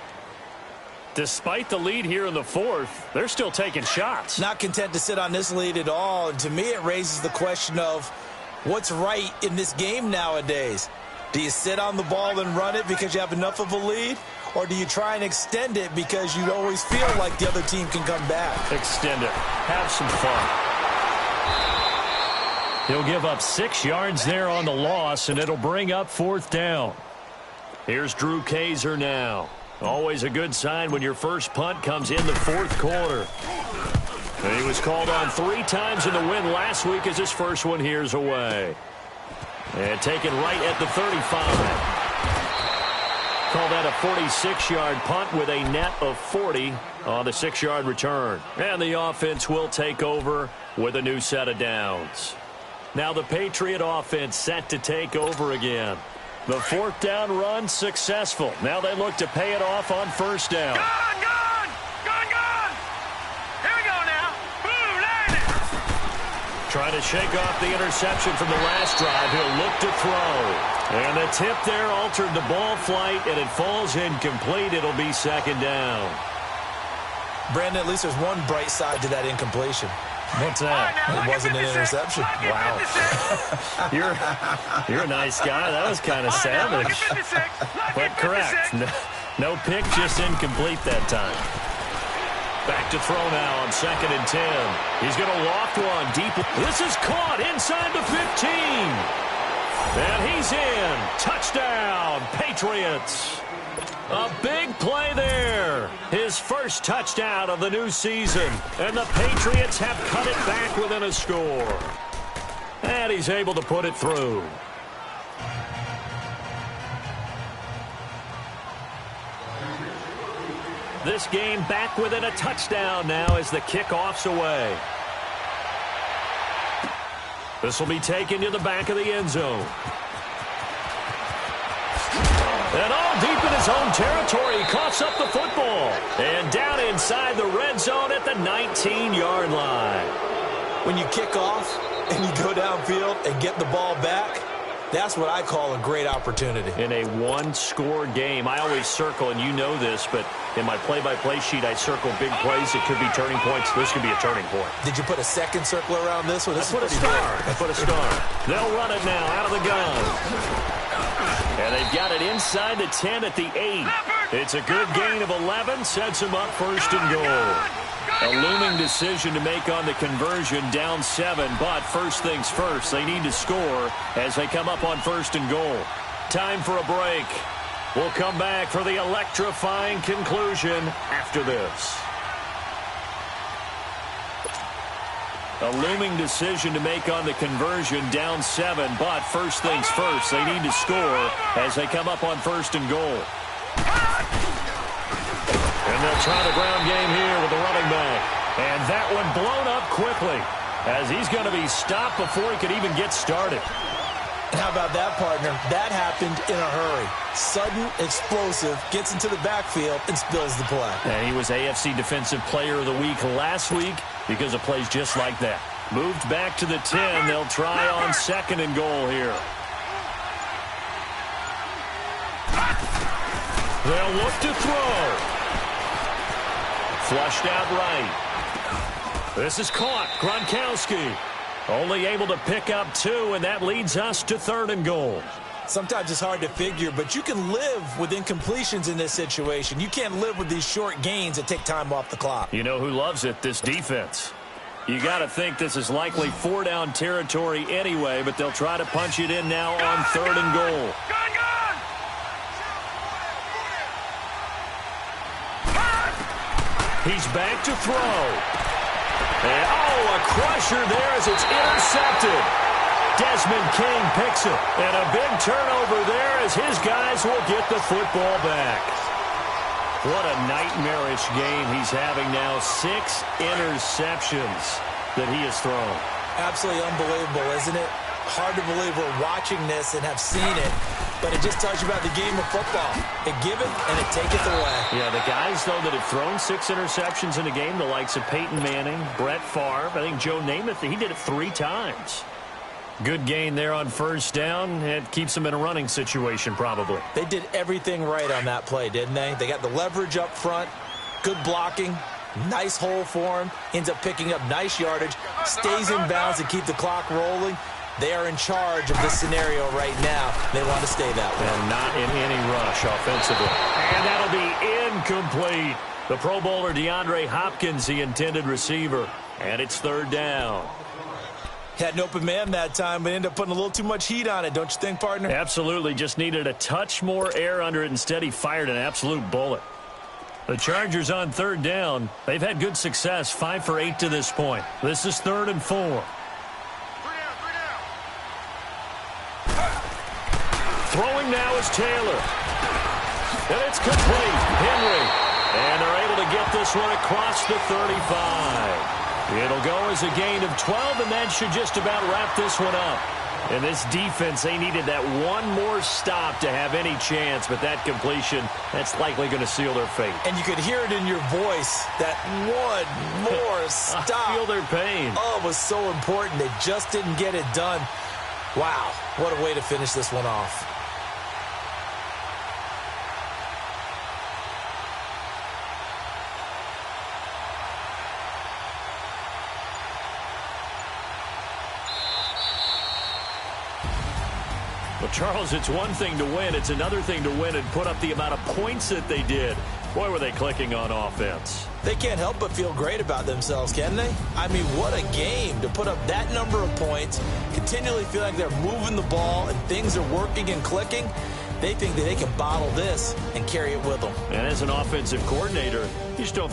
Despite the lead here in the fourth, they're still taking shots. Not content to sit on this lead at all. And to me, it raises the question of what's right in this game nowadays. Do you sit on the ball and run it because you have enough of a lead? Or do you try and extend it because you always feel like the other team can come back? Extend it. Have some fun. He'll give up 6 yards there on the loss, and it'll bring up fourth down. Here's Drew Kaiser now. Always a good sign when your first punt comes in the fourth quarter. And he was called on 3 times in the win last week as his first one here's away. And taken right at the 35. Call that a 46-yard punt with a net of 40 on the 6-yard return. And the offense will take over with a new set of downs. Now the Patriot offense set to take over again. The fourth down run successful. Now they look to pay it off on first down. Gone! Here we go now. Boom, landed. Trying to shake off the interception from the last drive. He'll look to throw. And the tip there altered the ball flight, and it falls incomplete. It'll be second down. Brandon, at least there's one bright side to that incompletion. What's that? It wasn't an interception. Wow. You're a nice guy. That was kind of savage. But correct. No pick, just incomplete that time. Back to throw now on 2nd and 10. He's going to loft one deep. This is caught inside the 15. And he's in. Touchdown, Patriots. A big play there. His first touchdown of the new season. And the Patriots have cut it back within a score. And he's able to put it through. This game back within a touchdown now as the kickoff's away. This will be taken to the back of the end zone. And all deep in his own territory, he coughs up the football. And down inside the red zone at the 19-yard line. When you kick off and you go downfield and get the ball back, that's what I call a great opportunity. In a one-score game, I always circle, and you know this, but in my play-by-play sheet, I circle big plays. It could be turning points. This could be a turning point. Did you put a second circle around this one? I put a star. They'll run it now out of the gun. And they've got it inside the 10 at the 8. It's a good gain of 11. Sets them up first and goal. A looming decision to make on the conversion, down 7. But first things first, they need to score as they come up on first and goal. Time for a break. We'll come back for the electrifying conclusion after this. A looming decision to make on the conversion, down 7. But first things first, they need to score as they come up on first and goal. And they'll try the ground game here with the running back. And that one blown up quickly as he's going to be stopped before he could even get started. And how about that, partner? That happened in a hurry. Sudden, explosive, gets into the backfield and spills the play. And he was AFC Defensive Player of the Week last week because of plays just like that. Moved back to the 10. They'll try on second and goal here. They'll look to throw. Flushed out right. This is caught. Gronkowski only able to pick up 2, and that leads us to third and goal. Sometimes it's hard to figure, but you can live with incompletions in this situation. You can't live with these short gains that take time off the clock. You know who loves it? This defense. You got to think this is likely 4-down territory anyway, but they'll try to punch it in now on third and goal. He's back to throw. And, a crusher there as it's intercepted. Desmond King picks it. And a big turnover there as his guys will get the football back. What a nightmarish game he's having now. 6 interceptions that he has thrown. Absolutely unbelievable, isn't it? Hard to believe we're watching this and have seen it. but it just tells you about the game of football. It giveth and it taketh away. Yeah, the guys, though, that have thrown 6 interceptions in a game, the likes of Peyton Manning, Brett Favre, I think Joe Namath, he did it 3 times. Good gain there on first down. It keeps them in a running situation, probably. They did everything right on that play, didn't they? They got the leverage up front, good blocking, nice hole for him, ends up picking up nice yardage, stays in bounds to keep the clock rolling. They are in charge of this scenario right now. They want to stay that way. And not in any rush offensively. And that'll be incomplete. The Pro Bowler DeAndre Hopkins, the intended receiver. And it's 3rd down. Had an open man that time, but ended up putting a little too much heat on it, don't you think, partner? Absolutely. Just needed a touch more air under it. Instead, he fired an absolute bullet. The Chargers on 3rd down. They've had good success, 5 for 8 to this point. This is 3rd and 4. Throwing now is Taylor. And it's complete. Henry. And they're able to get this one across the 35. It'll go as a gain of 12, and that should just about wrap this one up. And this defense, they needed that one more stop to have any chance, but that completion, that's likely going to seal their fate. And you could hear it in your voice, that one more stop. I feel their pain. Oh, it was so important. They just didn't get it done. Wow, what a way to finish this one off. Well, Charles, it's one thing to win. It's another thing to win and put up the amount of points that they did. Boy, were they clicking on offense. They can't help but feel great about themselves, can they? I mean, what a game to put up that number of points, continually feel like they're moving the ball and things are working and clicking. They think that they can bottle this and carry it with them. And as an offensive coordinator, you just don't